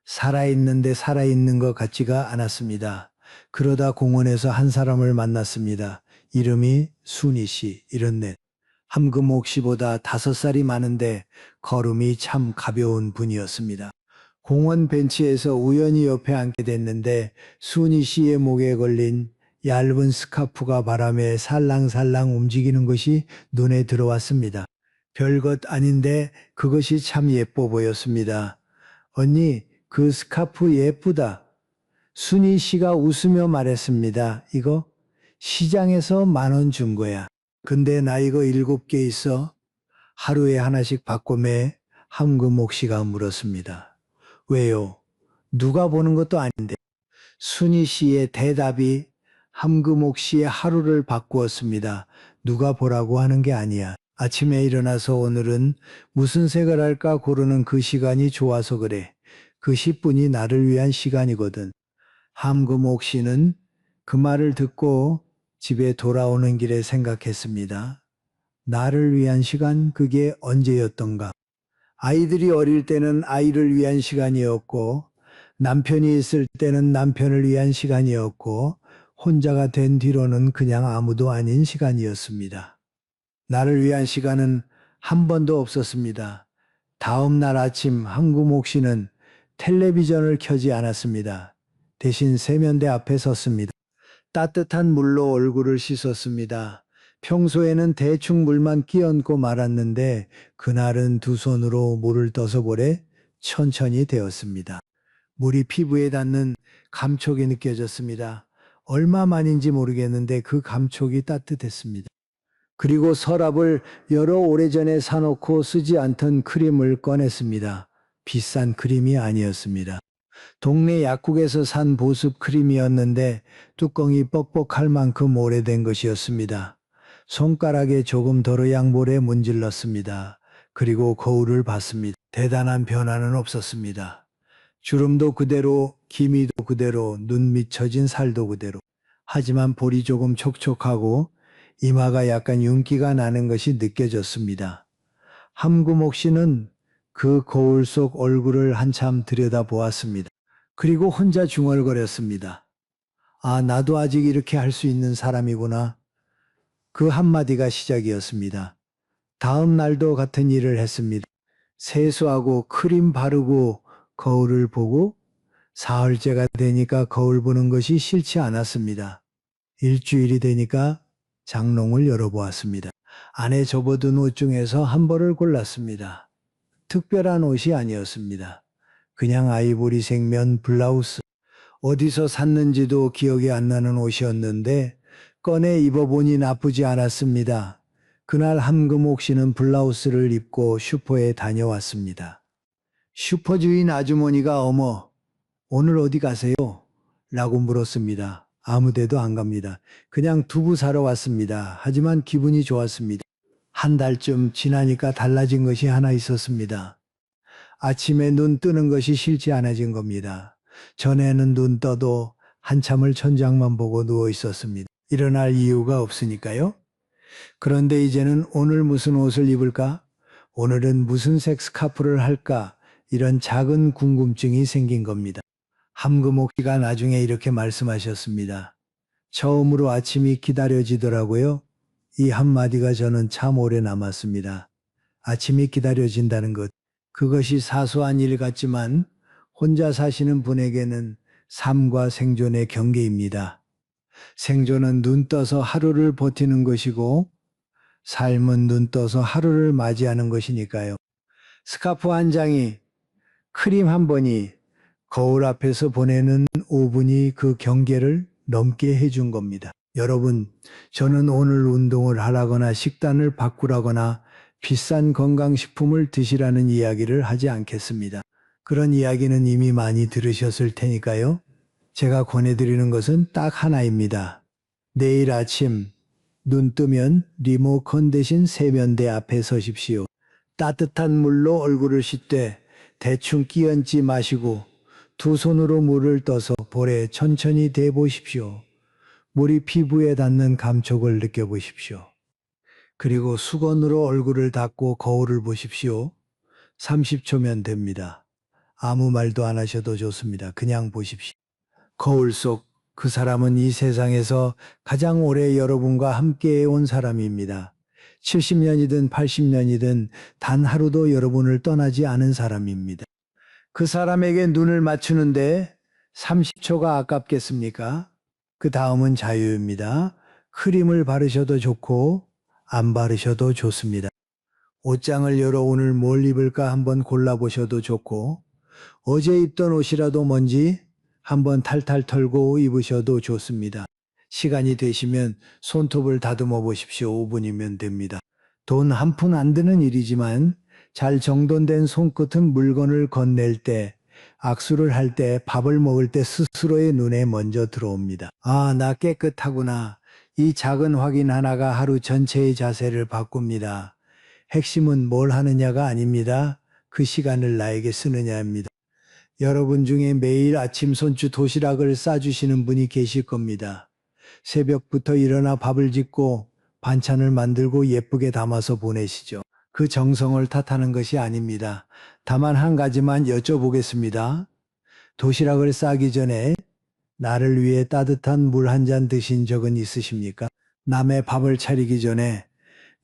살아있는데 살아있는 것 같지가 않았습니다. 그러다 공원에서 한 사람을 만났습니다. 이름이 순희 씨, 74. 함금옥 씨보다 5살이 많은데 걸음이 참 가벼운 분이었습니다. 공원 벤치에서 우연히 옆에 앉게 됐는데 순희 씨의 목에 걸린 얇은 스카프가 바람에 살랑살랑 움직이는 것이 눈에 들어왔습니다. 별것 아닌데 그것이 참 예뻐 보였습니다. 언니, 그 스카프 예쁘다. 순희 씨가 웃으며 말했습니다. 이거 시장에서 10,000원 준 거야. 근데 나 이거 7개 있어. 하루에 하나씩 바꿔 매. 함금옥 씨가 물었습니다. 왜요? 누가 보는 것도 아닌데. 순희 씨의 대답이 함금옥 씨의 하루를 바꾸었습니다. 누가 보라고 하는 게 아니야. 아침에 일어나서 오늘은 무슨 색을 할까 고르는 그 시간이 좋아서 그래. 그 10분이 나를 위한 시간이거든. 함금옥 씨는 그 말을 듣고 집에 돌아오는 길에 생각했습니다. 나를 위한 시간, 그게 언제였던가? 아이들이 어릴 때는 아이를 위한 시간이었고, 남편이 있을 때는 남편을 위한 시간이었고, 혼자가 된 뒤로는 그냥 아무도 아닌 시간이었습니다. 나를 위한 시간은 한 번도 없었습니다. 다음 날 아침 함금옥 씨는 텔레비전을 켜지 않았습니다. 대신 세면대 앞에 섰습니다. 따뜻한 물로 얼굴을 씻었습니다. 평소에는 대충 물만 끼얹고 말았는데 그날은 두 손으로 물을 떠서 보래 천천히 데웠습니다. 물이 피부에 닿는 감촉이 느껴졌습니다. 얼마만인지 모르겠는데 그 감촉이 따뜻했습니다. 그리고 서랍을 여러 오래전에 사놓고 쓰지 않던 크림을 꺼냈습니다. 비싼 크림이 아니었습니다. 동네 약국에서 산 보습 크림이었는데 뚜껑이 뻑뻑할 만큼 오래된 것이었습니다. 손가락에 조금 덜어 양볼에 문질렀습니다. 그리고 거울을 봤습니다. 대단한 변화는 없었습니다. 주름도 그대로, 기미도 그대로, 눈 밑처진 살도 그대로. 하지만 볼이 조금 촉촉하고 이마가 약간 윤기가 나는 것이 느껴졌습니다. 함금옥 씨는 그 거울 속 얼굴을 한참 들여다보았습니다. 그리고 혼자 중얼거렸습니다. 아, 나도 아직 이렇게 할 수 있는 사람이구나. 그 한마디가 시작이었습니다. 다음 날도 같은 일을 했습니다. 세수하고 크림 바르고 거울을 보고 사흘째가 되니까 거울 보는 것이 싫지 않았습니다. 일주일이 되니까 장롱을 열어보았습니다. 안에 접어둔 옷 중에서 한 벌을 골랐습니다. 특별한 옷이 아니었습니다. 그냥 아이보리색 면 블라우스. 어디서 샀는지도 기억이 안 나는 옷이었는데 꺼내 입어보니 나쁘지 않았습니다. 그날 함금옥 씨는 블라우스를 입고 슈퍼에 다녀왔습니다. 슈퍼 주인 아주머니가 어머, 오늘 어디 가세요? 라고 물었습니다. 아무 데도 안 갑니다. 그냥 두부 사러 왔습니다. 하지만 기분이 좋았습니다. 한 달쯤 지나니까 달라진 것이 하나 있었습니다. 아침에 눈 뜨는 것이 싫지 않아진 겁니다. 전에는 눈 떠도 한참을 천장만 보고 누워 있었습니다. 일어날 이유가 없으니까요. 그런데 이제는 오늘 무슨 옷을 입을까? 오늘은 무슨 색 스카프를 할까? 이런 작은 궁금증이 생긴 겁니다. 함금옥 씨가 나중에 이렇게 말씀하셨습니다. 처음으로 아침이 기다려지더라고요. 이 한마디가 저는 참 오래 남았습니다. 아침이 기다려진다는 것. 그것이 사소한 일 같지만 혼자 사시는 분에게는 삶과 생존의 경계입니다. 생존은 눈 떠서 하루를 버티는 것이고 삶은 눈 떠서 하루를 맞이하는 것이니까요. 스카프 한 장이, 크림 한 번이, 거울 앞에서 보내는 5분이 그 경계를 넘게 해준 겁니다. 여러분, 저는 오늘 운동을 하라거나 식단을 바꾸라거나 비싼 건강식품을 드시라는 이야기를 하지 않겠습니다. 그런 이야기는 이미 많이 들으셨을 테니까요. 제가 권해드리는 것은 딱 하나입니다. 내일 아침 눈 뜨면 리모컨 대신 세면대 앞에 서십시오. 따뜻한 물로 얼굴을 씻되 대충 끼얹지 마시고 두 손으로 물을 떠서 볼에 천천히 대보십시오. 물이 피부에 닿는 감촉을 느껴보십시오. 그리고 수건으로 얼굴을 닦고 거울을 보십시오. 30초면 됩니다. 아무 말도 안 하셔도 좋습니다. 그냥 보십시오. 거울 속 그 사람은 이 세상에서 가장 오래 여러분과 함께 해온 사람입니다. 70년이든 80년이든 단 하루도 여러분을 떠나지 않은 사람입니다. 그 사람에게 눈을 맞추는데 30초가 아깝겠습니까? 그 다음은 자유입니다. 크림을 바르셔도 좋고 안 바르셔도 좋습니다. 옷장을 열어 오늘 뭘 입을까 한번 골라보셔도 좋고 어제 입던 옷이라도 뭔지 한번 탈탈 털고 입으셔도 좋습니다. 시간이 되시면 손톱을 다듬어 보십시오. 5분이면 됩니다. 돈 한 푼 안 드는 일이지만 잘 정돈된 손끝은 물건을 건넬 때, 악수를 할 때, 밥을 먹을 때 스스로의 눈에 먼저 들어옵니다. 아, 나 깨끗하구나. 이 작은 확인 하나가 하루 전체의 자세를 바꿉니다. 핵심은 뭘 하느냐가 아닙니다. 그 시간을 나에게 쓰느냐입니다. 여러분 중에 매일 아침 손주 도시락을 싸주시는 분이 계실 겁니다. 새벽부터 일어나 밥을 짓고 반찬을 만들고 예쁘게 담아서 보내시죠. 그 정성을 탓하는 것이 아닙니다. 다만 한 가지만 여쭤보겠습니다. 도시락을 싸기 전에 나를 위해 따뜻한 물 한 잔 드신 적은 있으십니까? 남의 밥을 차리기 전에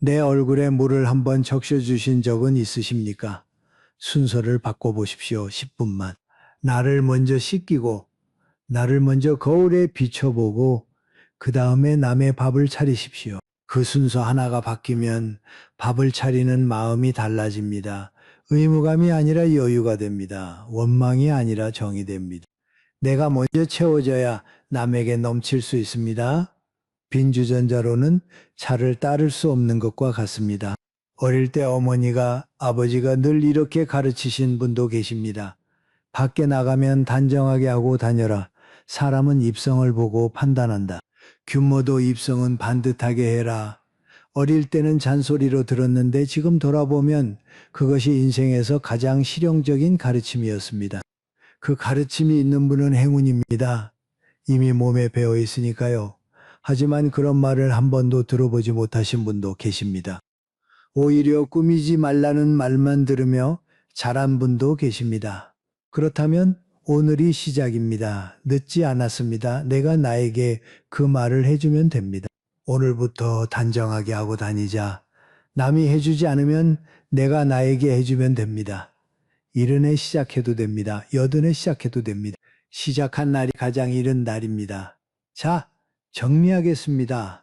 내 얼굴에 물을 한번 적셔주신 적은 있으십니까? 순서를 바꿔보십시오. 10분만. 나를 먼저 씻기고 나를 먼저 거울에 비춰보고 그 다음에 남의 밥을 차리십시오. 그 순서 하나가 바뀌면 밥을 차리는 마음이 달라집니다. 의무감이 아니라 여유가 됩니다. 원망이 아니라 정이 됩니다. 내가 먼저 채워져야 남에게 넘칠 수 있습니다. 빈주전자로는 차를 따를 수 없는 것과 같습니다. 어릴 때 어머니가 아버지가 늘 이렇게 가르치신 분도 계십니다. 밖에 나가면 단정하게 하고 다녀라. 사람은 입성을 보고 판단한다. 규모도 입성은 반듯하게 해라. 어릴 때는 잔소리로 들었는데 지금 돌아보면 그것이 인생에서 가장 실용적인 가르침이었습니다. 그 가르침이 있는 분은 행운입니다. 이미 몸에 배어 있으니까요. 하지만 그런 말을 한 번도 들어보지 못하신 분도 계십니다. 오히려 꾸미지 말라는 말만 들으며 자란 분도 계십니다. 그렇다면 오늘이 시작입니다. 늦지 않았습니다. 내가 나에게 그 말을 해주면 됩니다. 오늘부터 단정하게 하고 다니자. 남이 해주지 않으면 내가 나에게 해주면 됩니다. 이른에 시작해도 됩니다. 여든에 시작해도 됩니다. 시작한 날이 가장 이른 날입니다. 자, 정리하겠습니다.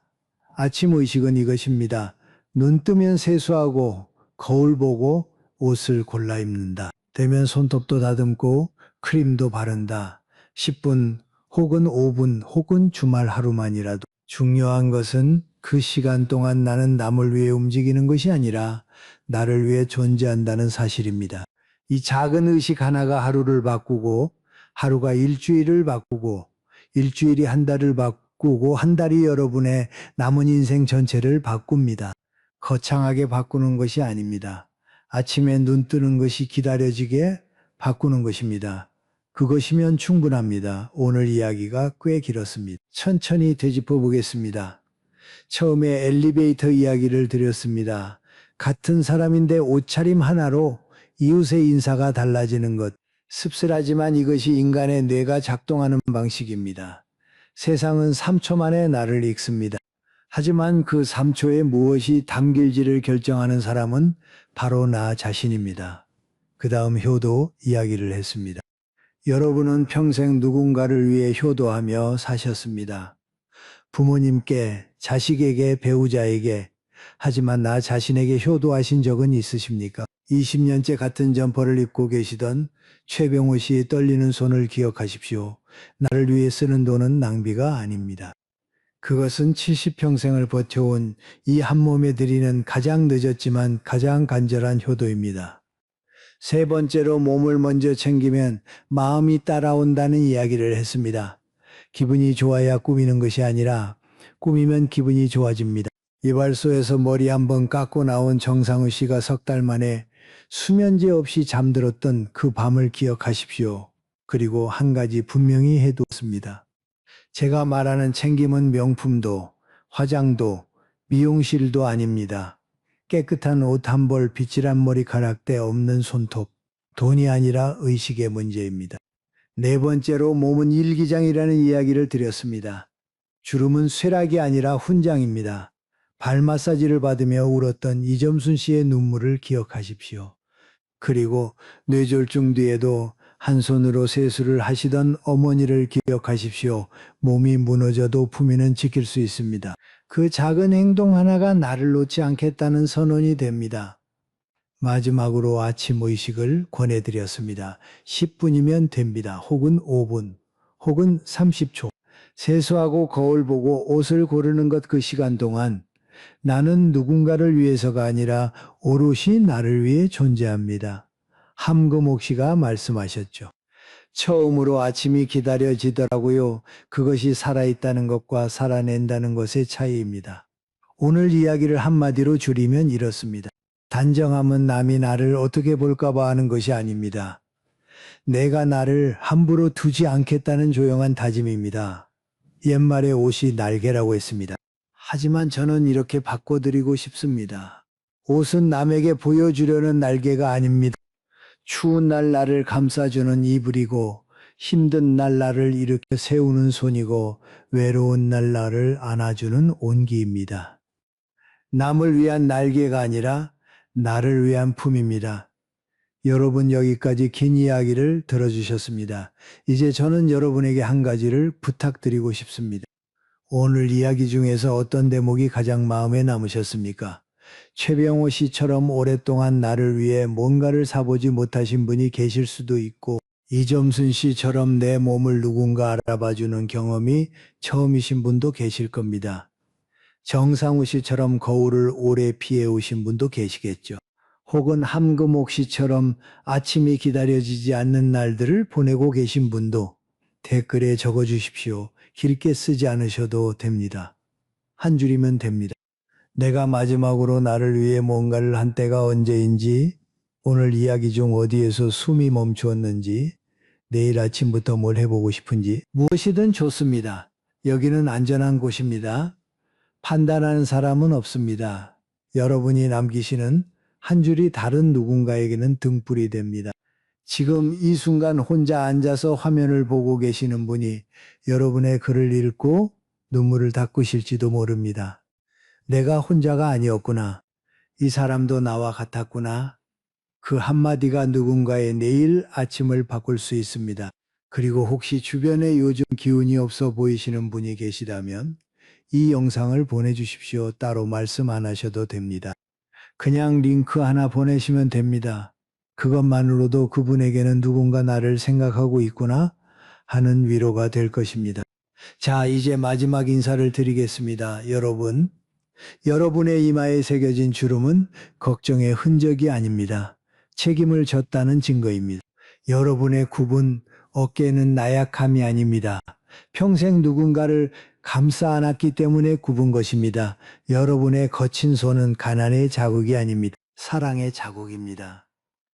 아침 의식은 이것입니다. 눈 뜨면 세수하고 거울 보고 옷을 골라 입는다. 되면 손톱도 다듬고 크림도 바른다. 10분 혹은 5분 혹은 주말 하루만이라도. 중요한 것은 그 시간 동안 나는 남을 위해 움직이는 것이 아니라 나를 위해 존재한다는 사실입니다. 이 작은 의식 하나가 하루를 바꾸고 하루가 일주일을 바꾸고 일주일이 한 달을 바꾸고 한 달이 여러분의 남은 인생 전체를 바꿉니다. 거창하게 바꾸는 것이 아닙니다. 아침에 눈 뜨는 것이 기다려지게 바꾸는 것입니다. 그것이면 충분합니다. 오늘 이야기가 꽤 길었습니다. 천천히 되짚어 보겠습니다. 처음에 엘리베이터 이야기를 드렸습니다. 같은 사람인데 옷차림 하나로 이웃의 인사가 달라지는 것. 씁쓸하지만 이것이 인간의 뇌가 작동하는 방식입니다. 세상은 3초 만에 나를 읽습니다. 하지만 그 3초에 무엇이 담길지를 결정하는 사람은 바로 나 자신입니다. 그 다음 효도 이야기를 했습니다. 여러분은 평생 누군가를 위해 효도하며 사셨습니다. 부모님께, 자식에게, 배우자에게, 하지만 나 자신에게 효도하신 적은 있으십니까? 20년째 같은 점퍼를 입고 계시던 최병호 씨의 떨리는 손을 기억하십시오. 나를 위해 쓰는 돈은 낭비가 아닙니다. 그것은 70평생을 버텨온 이 한 몸에 드리는 가장 늦었지만 가장 간절한 효도입니다. 세 번째로 몸을 먼저 챙기면 마음이 따라온다는 이야기를 했습니다. 기분이 좋아야 꾸미는 것이 아니라 꾸미면 기분이 좋아집니다. 이발소에서 머리 한번 깎고 나온 정상우 씨가 석 달 만에 수면제 없이 잠들었던 그 밤을 기억하십시오. 그리고 한 가지 분명히 해두었습니다. 제가 말하는 챙김은 명품도, 화장도, 미용실도 아닙니다. 깨끗한 옷 한 벌, 빗질한 머리카락대 없는 손톱, 돈이 아니라 의식의 문제입니다. 네 번째로 몸은 일기장이라는 이야기를 드렸습니다. 주름은 쇠락이 아니라 훈장입니다. 발 마사지를 받으며 울었던 이점순 씨의 눈물을 기억하십시오. 그리고 뇌졸중 뒤에도 한 손으로 세수를 하시던 어머니를 기억하십시오. 몸이 무너져도 품위는 지킬 수 있습니다. 그 작은 행동 하나가 나를 놓지 않겠다는 선언이 됩니다. 마지막으로 아침 의식을 권해드렸습니다. 10분이면 됩니다. 혹은 5분, 혹은 30초. 세수하고 거울 보고 옷을 고르는 것 그 시간 동안 나는 누군가를 위해서가 아니라 오롯이 나를 위해 존재합니다. 함금옥 씨가 말씀하셨죠. 처음으로 아침이 기다려지더라고요. 그것이 살아있다는 것과 살아낸다는 것의 차이입니다. 오늘 이야기를 한마디로 줄이면 이렇습니다. 단정함은 남이 나를 어떻게 볼까봐 하는 것이 아닙니다. 내가 나를 함부로 두지 않겠다는 조용한 다짐입니다. 옛말에 옷이 날개라고 했습니다. 하지만 저는 이렇게 바꿔드리고 싶습니다. 옷은 남에게 보여주려는 날개가 아닙니다. 추운 날 나를 감싸주는 이불이고 힘든 날 나를 일으켜 세우는 손이고 외로운 날 나를 안아주는 온기입니다. 남을 위한 날개가 아니라 나를 위한 품입니다. 여러분 여기까지 긴 이야기를 들어주셨습니다. 이제 저는 여러분에게 한 가지를 부탁드리고 싶습니다. 오늘 이야기 중에서 어떤 대목이 가장 마음에 남으셨습니까? 최병호 씨처럼 오랫동안 나를 위해 뭔가를 사보지 못하신 분이 계실 수도 있고 이점순 씨처럼 내 몸을 누군가 알아봐주는 경험이 처음이신 분도 계실 겁니다. 정상우 씨처럼 거울을 오래 피해 오신 분도 계시겠죠. 혹은 함금옥 씨처럼 아침이 기다려지지 않는 날들을 보내고 계신 분도 댓글에 적어주십시오. 길게 쓰지 않으셔도 됩니다. 한 줄이면 됩니다. 내가 마지막으로 나를 위해 뭔가를 한 때가 언제인지, 오늘 이야기 중 어디에서 숨이 멈추었는지, 내일 아침부터 뭘 해보고 싶은지 무엇이든 좋습니다. 여기는 안전한 곳입니다. 판단하는 사람은 없습니다. 여러분이 남기시는 한 줄이 다른 누군가에게는 등불이 됩니다. 지금 이 순간 혼자 앉아서 화면을 보고 계시는 분이 여러분의 글을 읽고 눈물을 닦으실지도 모릅니다. 내가 혼자가 아니었구나. 이 사람도 나와 같았구나. 그 한마디가 누군가의 내일 아침을 바꿀 수 있습니다. 그리고 혹시 주변에 요즘 기운이 없어 보이시는 분이 계시다면 이 영상을 보내주십시오. 따로 말씀 안 하셔도 됩니다. 그냥 링크 하나 보내시면 됩니다. 그것만으로도 그분에게는 누군가 나를 생각하고 있구나 하는 위로가 될 것입니다. 자, 이제 마지막 인사를 드리겠습니다. 여러분의 이마에 새겨진 주름은 걱정의 흔적이 아닙니다. 책임을 졌다는 증거입니다. 여러분의 굽은 어깨는 나약함이 아닙니다. 평생 누군가를 감싸 안았기 때문에 굽은 것입니다. 여러분의 거친 손은 가난의 자국이 아닙니다. 사랑의 자국입니다.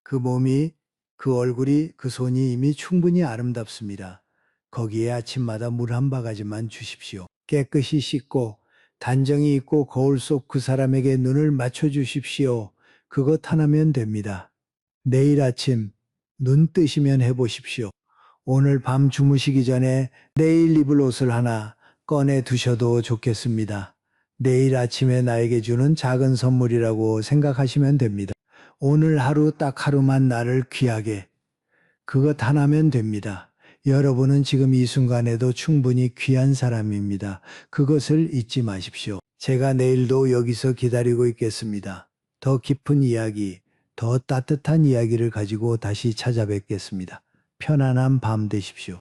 그 몸이, 그 얼굴이, 그 손이 이미 충분히 아름답습니다. 거기에 아침마다 물 한 바가지만 주십시오. 깨끗이 씻고 단정이 있고 거울 속 그 사람에게 눈을 맞춰주십시오. 그것 하나면 됩니다. 내일 아침 눈 뜨시면 해보십시오. 오늘 밤 주무시기 전에 내일 입을 옷을 하나 꺼내 두셔도 좋겠습니다. 내일 아침에 나에게 주는 작은 선물이라고 생각하시면 됩니다. 오늘 하루 딱 하루만 나를 귀하게, 그것 하나면 됩니다. 여러분은 지금 이 순간에도 충분히 귀한 사람입니다. 그것을 잊지 마십시오. 제가 내일도 여기서 기다리고 있겠습니다. 더 깊은 이야기, 더 따뜻한 이야기를 가지고 다시 찾아뵙겠습니다. 편안한 밤 되십시오.